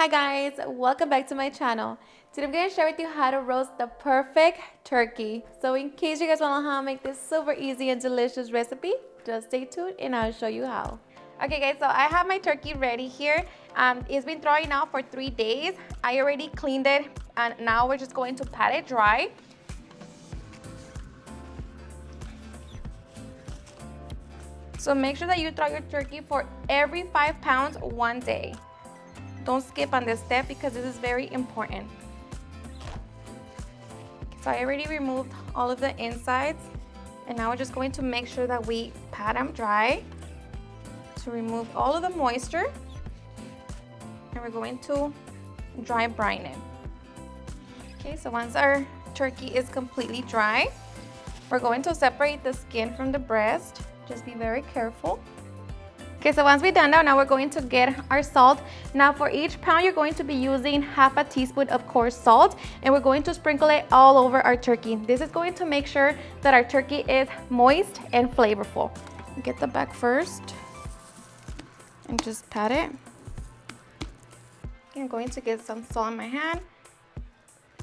Hi guys, welcome back to my channel. Today I'm going to share with you how to roast the perfect turkey. So in case you guys want to know how to make this super easy and delicious recipe, just stay tuned and I'll show you how. Okay guys, so I have my turkey ready here. It's been thawing out for 3 days. I already cleaned it and now we're just going to pat it dry. So make sure that you thaw your turkey for every 5 pounds one day. Don't skip on this step because this is very important. So I already removed all of the insides and now we're just going to make sure that we pat them dry to remove all of the moisture, and we're going to dry brine it. Okay, so once our turkey is completely dry, we're going to separate the skin from the breast. Just be very careful. Okay, so once we're done now we're going to get our salt. Now for each pound, you're going to be using half a teaspoon of coarse salt, and we're going to sprinkle it all over our turkey. This is going to make sure that our turkey is moist and flavorful. Get the back first and just pat it. Okay, I'm going to get some salt in my hand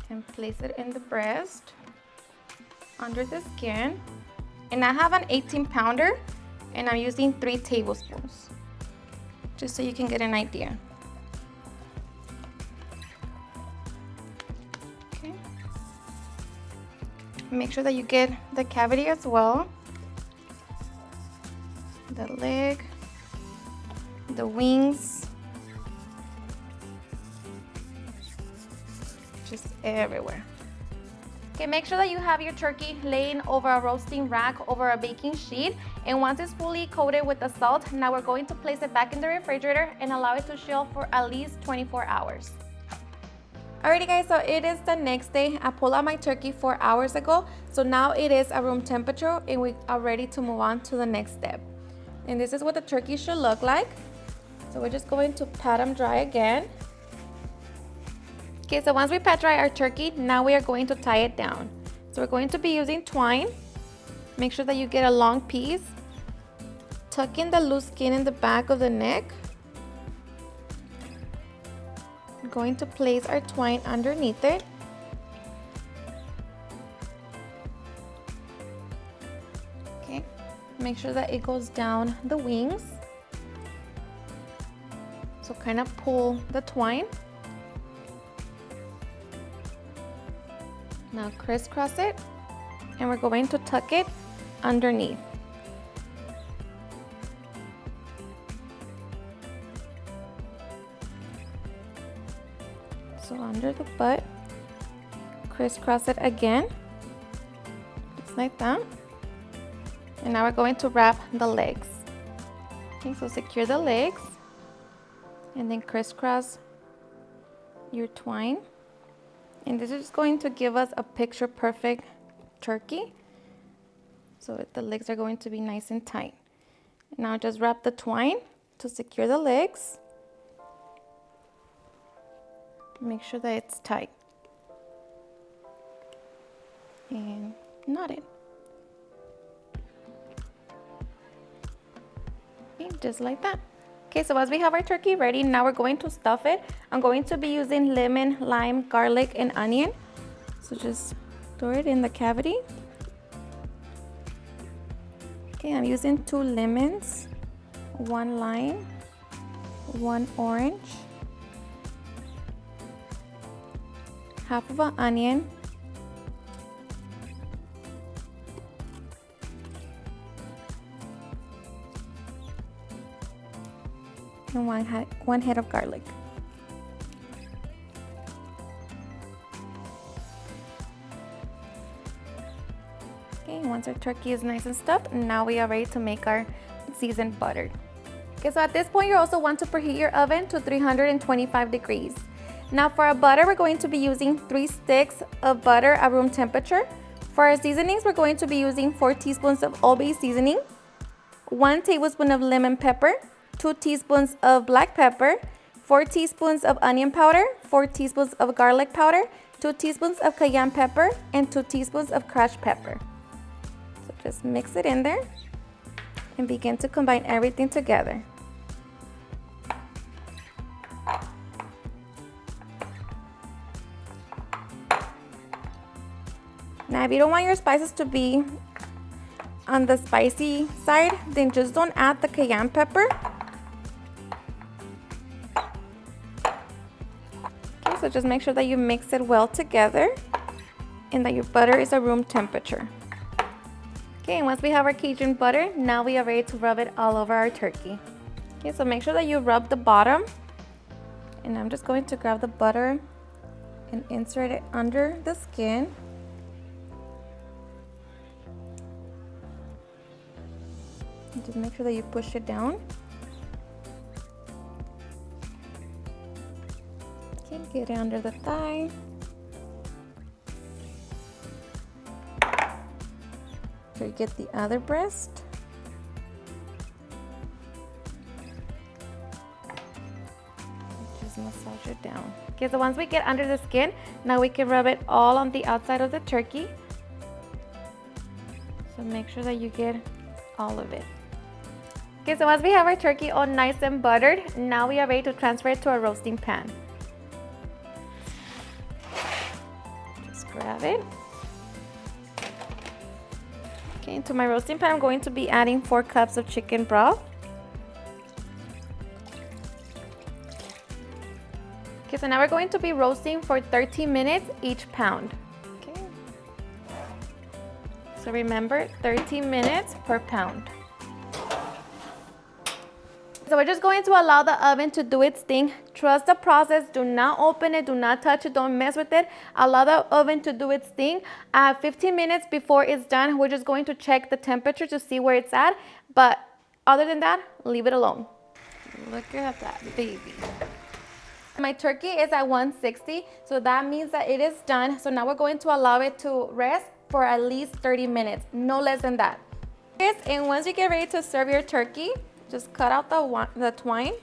and place it in the breast under the skin. And I have an 18-pounder. And I'm using 3 tablespoons, just so you can get an idea. Okay. Make sure that you get the cavity as well, the leg, the wings, just everywhere. Okay, make sure that you have your turkey laying over a roasting rack over a baking sheet, and once it's fully coated with the salt, now we're going to place it back in the refrigerator and allow it to chill for at least 24 hours. Alrighty guys, so it is the next day. I pulled out my turkey 4 hours ago, so now it is at room temperature and we are ready to move on to the next step. And this is what the turkey should look like. So we're just going to pat them dry again. Okay, so once we pat dry our turkey, now we are going to tie it down. So we're going to be using twine. Make sure that you get a long piece. Tuck in the loose skin in the back of the neck. I'm going to place our twine underneath it. Okay, make sure that it goes down the wings. So kind of pull the twine. Now crisscross it, and we're going to tuck it underneath. So under the butt, crisscross it again, just like that. And now we're going to wrap the legs. Okay, so secure the legs, and then crisscross your twine. And this is going to give us a picture perfect turkey. So the legs are going to be nice and tight. Now just wrap the twine to secure the legs. Make sure that it's tight. And knot it. Okay, just like that. Okay, so as we have our turkey ready, now we're going to stuff it. I'm going to be using lemon, lime, garlic, and onion. So just throw it in the cavity. Okay, I'm using 2 lemons, 1 lime, 1 orange, half of an onion, and one head of garlic. Okay, once our turkey is nice and stuffed, now we are ready to make our seasoned butter. Okay, so at this point you also want to preheat your oven to 325 degrees. Now for our butter, we're going to be using 3 sticks of butter at room temperature. For our seasonings, we're going to be using 4 teaspoons of all-base seasoning, 1 tablespoon of lemon pepper, 2 teaspoons of black pepper, 4 teaspoons of onion powder, 4 teaspoons of garlic powder, 2 teaspoons of cayenne pepper, and 2 teaspoons of crushed pepper. So just mix it in there and begin to combine everything together. Now, if you don't want your spices to be on the spicy side, then just don't add the cayenne pepper. Okay, so just make sure that you mix it well together and that your butter is at room temperature. Okay, and once we have our Cajun butter, now we are ready to rub it all over our turkey. Okay, so make sure that you rub the bottom. And I'm just going to grab the butter and insert it under the skin. And just make sure that you push it down. Okay, get it under the thigh. So you get the other breast. Just massage it down. Okay, so once we get under the skin, now we can rub it all on the outside of the turkey. So make sure that you get all of it. Okay, so once we have our turkey all nice and buttered, now we are ready to transfer it to our roasting pan. Just grab it. Okay, into my roasting pan, I'm going to be adding 4 cups of chicken broth. Okay, so now we're going to be roasting for 30 minutes each pound. Okay. So remember, 30 minutes per pound. So we're just going to allow the oven to do its thing. Trust the process. Do not open it. Do not touch it. Don't mess with it. Allow the oven to do its thing. 15 minutes before it's done, we're just going to check the temperature to see where it's at. But other than that, leave it alone. Look at that, baby. My turkey is at 160, so that means that it is done. So now we're going to allow it to rest for at least 30 minutes, no less than that. And once you get ready to serve your turkey, just cut out the twine.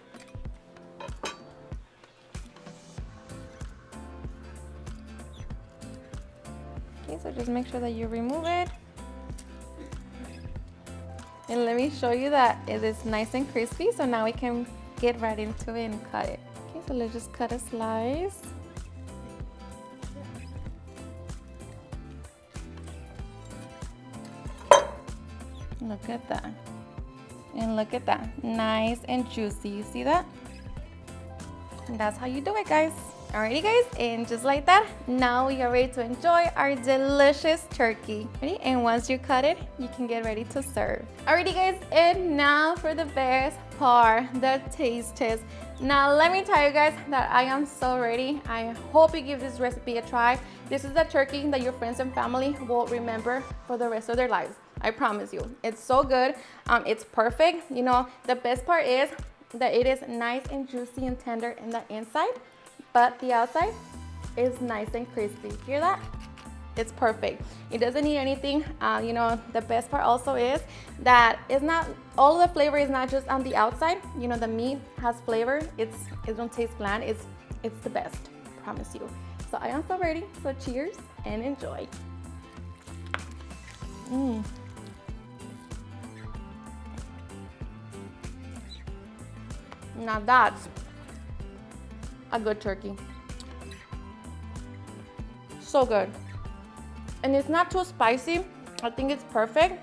Okay, so just make sure that you remove it. And let me show you that it is nice and crispy, so now we can get right into it and cut it. Okay, so let's just cut a slice. Look at that. And look at that, nice and juicy. You see that? And that's how you do it, guys. Alrighty, guys, and just like that, now we are ready to enjoy our delicious turkey. Ready? And once you cut it, you can get ready to serve. Alrighty, guys, and now for the best part, the taste test. Now, let me tell you guys that I am so ready. I hope you give this recipe a try. This is the turkey that your friends and family will remember for the rest of their lives. I promise you. It's so good. It's perfect. You know, the best part is that it is nice and juicy and tender in the inside, but the outside is nice and crispy. Hear that? It's perfect. It doesn't need anything. You know, the best part also is that it's not, all of the flavor is not just on the outside. You know, the meat has flavor. It don't taste bland. It's the best, I promise you. So I am so ready. So cheers and enjoy. Now that's a good turkey. So good. And it's not too spicy. I think it's perfect.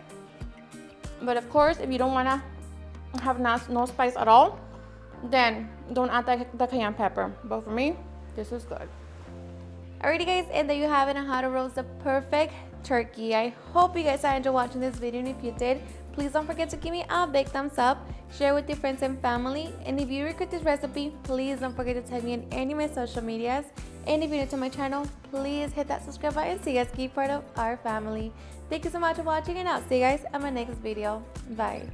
But of course, if you don't want to have no spice at all, then don't add the cayenne pepper. But for me, this is good. Alrighty, guys, and there you have it on how to roast the perfect turkey. I hope you guys enjoyed watching this video, and if you did, please don't forget to give me a big thumbs up, share with your friends and family, and if you regret this recipe, please don't forget to tag me in any of my social medias. And if you're new to my channel, please hit that subscribe button so you guys keep part of our family. Thank you so much for watching, and I'll see you guys on my next video. Bye.